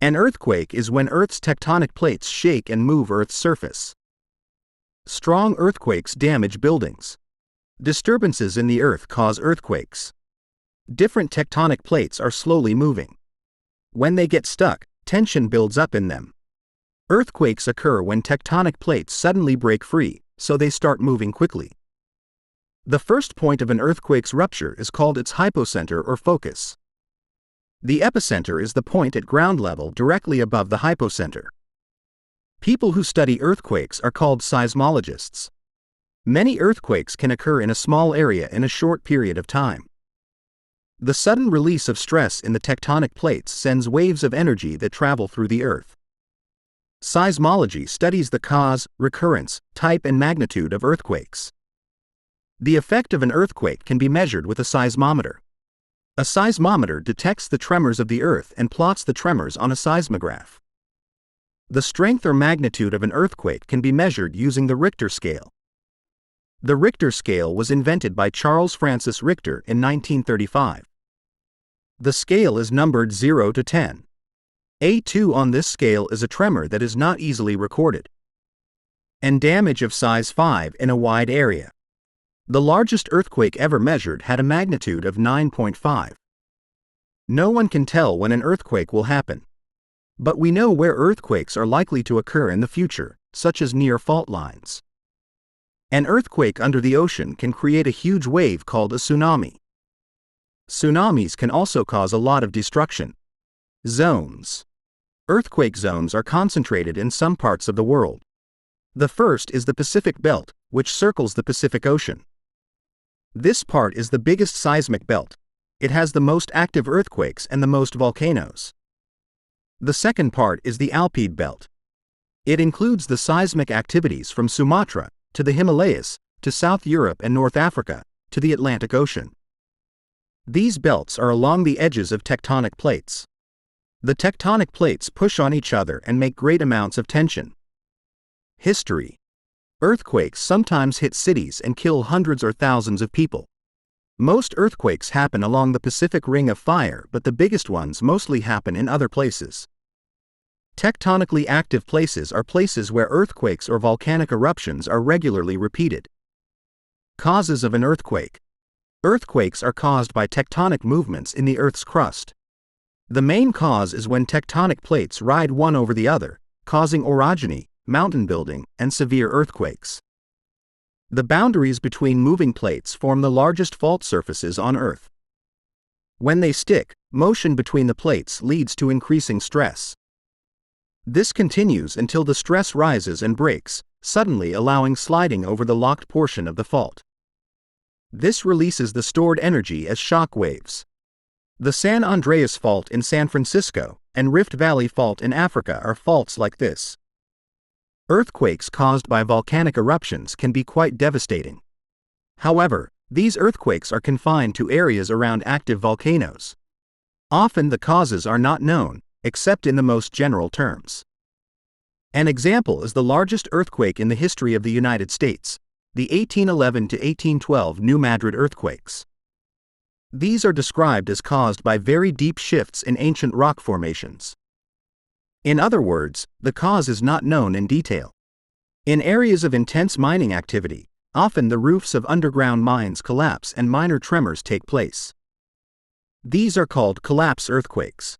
An earthquake is when Earth's tectonic plates shake and move Earth's surface. Strong earthquakes damage buildings. Disturbances in the Earth cause earthquakes. Different tectonic plates are slowly moving. When they get stuck, tension builds up in them. Earthquakes occur when tectonic plates suddenly break free, so they start moving quickly. The first point of an earthquake's rupture is called its hypocenter or focus. The epicenter is the point at ground level directly above the hypocenter. People who study earthquakes are called seismologists. Many earthquakes can occur in a small area in a short period of time. The sudden release of stress in the tectonic plates sends waves of energy that travel through the Earth. Seismology studies the cause, recurrence, type, and magnitude of earthquakes. The effect of an earthquake can be measured with a seismometer. A seismometer detects the tremors of the Earth and plots the tremors on a seismograph. The strength or magnitude of an earthquake can be measured using the Richter scale. The Richter scale was invented by Charles Francis Richter in 1935. The scale is numbered 0 to 10. A2 on this scale is a tremor that is not easily recorded, and damage of size 5 in a wide area. The largest earthquake ever measured had a magnitude of 9.5. No one can tell when an earthquake will happen, but we know where earthquakes are likely to occur in the future, such as near fault lines. An earthquake under the ocean can create a huge wave called a tsunami. Tsunamis can also cause a lot of destruction. Zones. Earthquake zones are concentrated in some parts of the world. The first is the Pacific Belt, which circles the Pacific Ocean. This part is the biggest seismic belt. It has the most active earthquakes and the most volcanoes. The second part is the Alpide Belt. It includes the seismic activities from Sumatra to the Himalayas, to South Europe and North Africa, to the Atlantic Ocean. These belts are along the edges of tectonic plates. The tectonic plates push on each other and make great amounts of tension. History. Earthquakes sometimes hit cities and kill hundreds or thousands of people. Most earthquakes happen along the Pacific Ring of Fire, but the biggest ones mostly happen in other places. Tectonically active places are places where earthquakes or volcanic eruptions are regularly repeated. Causes of an earthquake. Earthquakes are caused by tectonic movements in the Earth's crust. The main cause is when tectonic plates ride one over the other, causing orogeny, mountain building, and severe earthquakes. The boundaries between moving plates form the largest fault surfaces on Earth. When they stick, motion between the plates leads to increasing stress. This continues until the stress rises and breaks, suddenly allowing sliding over the locked portion of the fault. This releases the stored energy as shock waves. The San Andreas Fault in San Francisco and Rift Valley Fault in Africa are faults like this. Earthquakes caused by volcanic eruptions can be quite devastating. However, these earthquakes are confined to areas around active volcanoes. Often the causes are not known, except in the most general terms. An example is the largest earthquake in the history of the United States, the 1811 to 1812 New Madrid earthquakes. These are described as caused by very deep shifts in ancient rock formations. In other words, the cause is not known in detail. In areas of intense mining activity, often the roofs of underground mines collapse and minor tremors take place. These are called collapse earthquakes.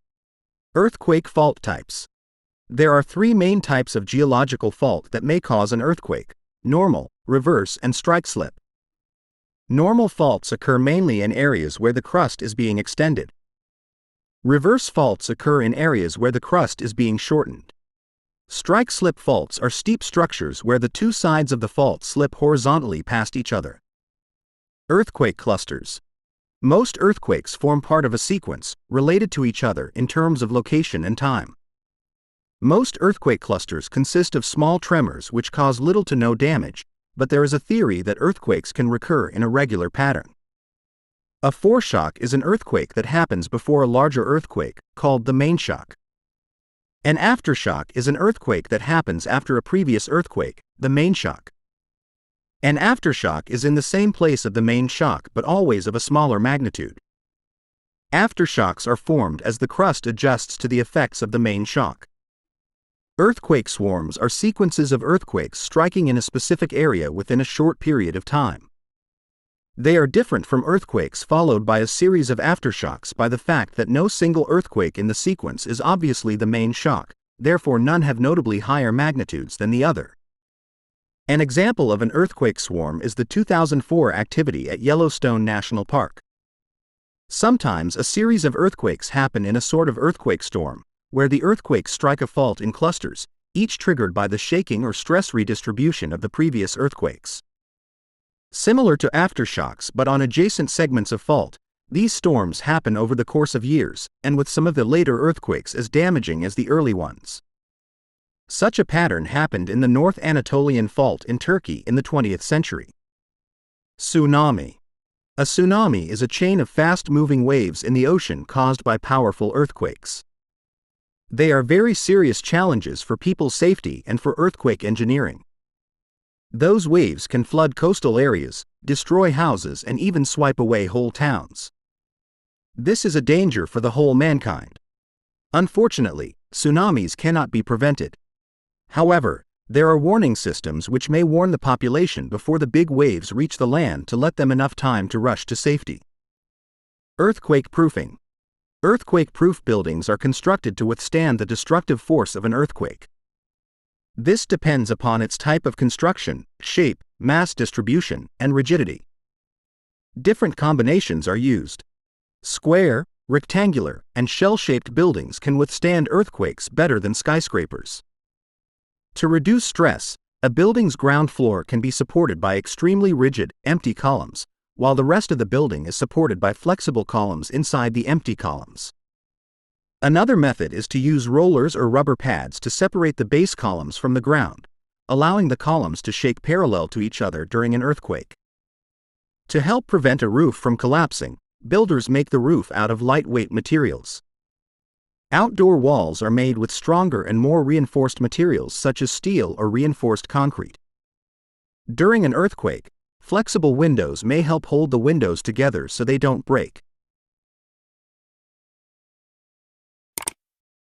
Earthquake fault types. There are three main types of geological fault that may cause an earthquake: normal, reverse, and strike slip. Normal faults occur mainly in areas where the crust is being extended. Reverse faults occur in areas where the crust is being shortened. Strike slip faults are steep structures where the two sides of the fault slip horizontally past each other. Earthquake clusters. Most earthquakes form part of a sequence, related to each other in terms of location and time. Most earthquake clusters consist of small tremors which cause little to no damage, but there is a theory that earthquakes can recur in a regular pattern. A foreshock is an earthquake that happens before a larger earthquake, called the main shock. An aftershock is an earthquake that happens after a previous earthquake, the main shock. An aftershock is in the same place of the main shock but always of a smaller magnitude. Aftershocks are formed as the crust adjusts to the effects of the main shock. Earthquake swarms are sequences of earthquakes striking in a specific area within a short period of time. They are different from earthquakes followed by a series of aftershocks by the fact that no single earthquake in the sequence is obviously the main shock, therefore none have notably higher magnitudes than the other. An example of an earthquake swarm is the 2004 activity at Yellowstone National Park. Sometimes a series of earthquakes happen in a sort of earthquake storm, where the earthquakes strike a fault in clusters, each triggered by the shaking or stress redistribution of the previous earthquakes. Similar to aftershocks but on adjacent segments of fault, these storms happen over the course of years, and with some of the later earthquakes as damaging as the early ones. Such a pattern happened in the North Anatolian Fault in Turkey in the 20th century. Tsunami. A tsunami is a chain of fast-moving waves in the ocean caused by powerful earthquakes. They are very serious challenges for people's safety and for earthquake engineering. Those waves can flood coastal areas, destroy houses, and even swipe away whole towns. This is a danger for the whole mankind. Unfortunately, tsunamis cannot be prevented. However, there are warning systems which may warn the population before the big waves reach the land to let them enough time to rush to safety. Earthquake proofing. Earthquake-proof buildings are constructed to withstand the destructive force of an earthquake. This depends upon its type of construction, shape, mass distribution, and rigidity. Different combinations are used. Square, rectangular, and shell-shaped buildings can withstand earthquakes better than skyscrapers. To reduce stress, a building's ground floor can be supported by extremely rigid, empty columns, while the rest of the building is supported by flexible columns inside the empty columns. Another method is to use rollers or rubber pads to separate the base columns from the ground, allowing the columns to shake parallel to each other during an earthquake. To help prevent a roof from collapsing, builders make the roof out of lightweight materials. Outdoor walls are made with stronger and more reinforced materials such as steel or reinforced concrete. During an earthquake, flexible windows may help hold the windows together so they don't break.